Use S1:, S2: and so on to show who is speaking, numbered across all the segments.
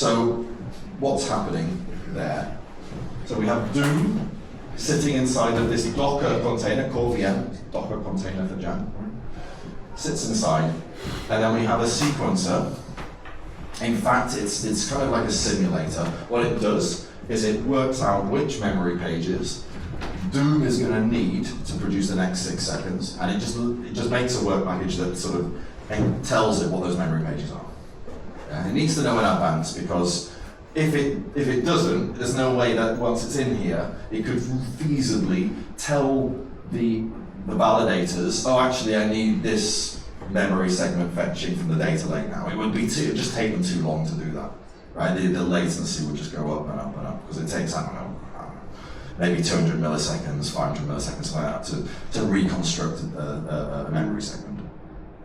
S1: So what's happening there? So we have Doom sitting inside of this Docker container, core VM, Docker container for Jam, sits inside, and then we have a sequencer. In fact, it's kind of like a simulator. What it does is it works out which memory pages Doom is going to need to produce the next 6 seconds, and it just makes a work package that sort of tells it what those memory pages are. And it needs to know in advance, because if it doesn't, there's no way that once it's in here, it could feasibly tell the validators, oh, actually, I need this memory segment fetching from the data lake now. It would just take them too long to do that, right? The latency would just go up and up and up, because it takes, I don't know, maybe 200 milliseconds, 500 milliseconds, something like that, to reconstruct a memory segment.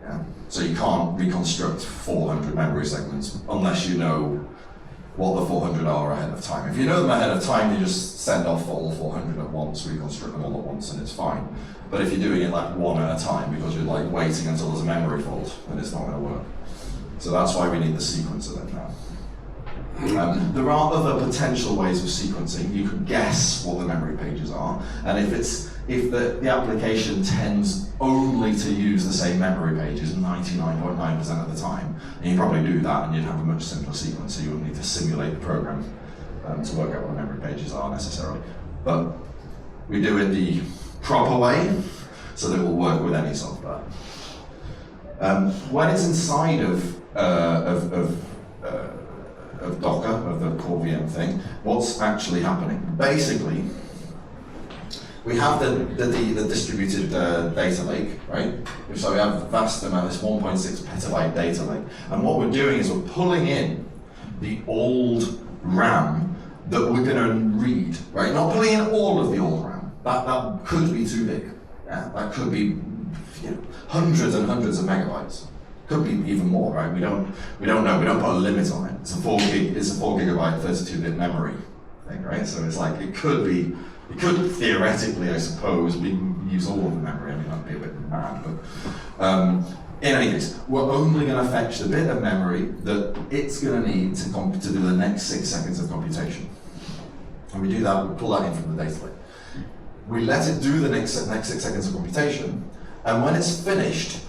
S1: Yeah? So you can't reconstruct 400 memory segments unless you know what the 400 are ahead of time. If you know them ahead of time, you just send off all 400 at once, reconstruct them all at once, and it's fine. But if you're doing it like one at a time because you're like waiting until there's a memory fault, then it's not going to work. So that's why we need the sequencer then now. There are other potential ways of sequencing. You could guess what the memory pages are, and if the application tends only to use the same memory pages 99.9% of the time, and you probably do that, and you'd have a much simpler sequence, so you wouldn't need to simulate the program to work out what the memory pages are necessarily. But we do it the proper way, so that it will work with any software. When it's inside of Docker, of the core VM thing, what's actually happening? Basically, we have the distributed data lake, right? So we have a vast amount, this 1.6 petabyte data lake. And what we're doing is we're pulling in the old RAM that we're going to read, right? Not pulling in all of the old RAM. That could be too big. Yeah? That could be hundreds and hundreds of megabytes. Could be even more, right? We don't know. We don't put a limit on it. It's a 4 gigabyte 32-bit memory thing, right? So it's like it could theoretically, I suppose, we can use all of the memory. I mean, that'd be a bit mad, but in any case, we're only going to fetch the bit of memory that it's going to need to do the next 6 seconds of computation. And we do that. We pull that in from the data lake. We let it do the next 6 seconds of computation, and when it's finished,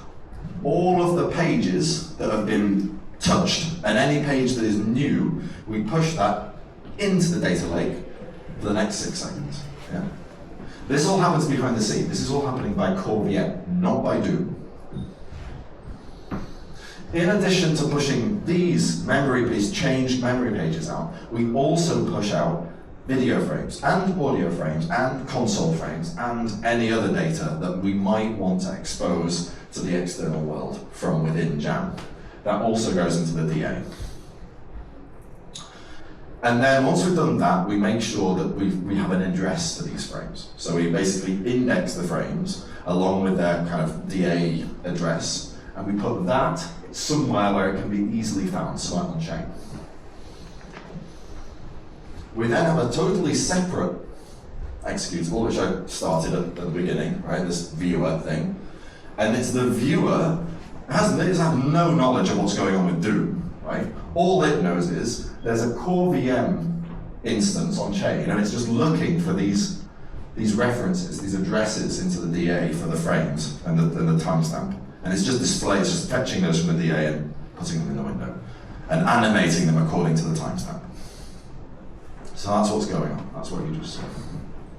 S1: all of the pages that have been touched, and any page that is new, we push that into the data lake for the next 6 seconds. Yeah? This all happens behind the scenes. This is all happening by core VM, not by Doom. In addition to pushing these changed memory pages out, we also push out video frames and audio frames and console frames and any other data that we might want to expose to the external world from within Jam. That also goes into the DA. And then once we've done that, we make sure that we have an address to these frames. So we basically index the frames along with their kind of DA address, and we put that somewhere where it can be easily found, somewhere on chain. We then have a totally separate executable, which I started at the beginning, right? This viewer thing. And it's the viewer has no knowledge of what's going on with Doom, right? All it knows is there's a core VM instance on chain, and it's just looking for these references, these addresses into the DA for the frames and the timestamp. And it's just fetching those from the DA and putting them in the window and animating them according to the timestamp. So that's what's going on. That's what you just saw.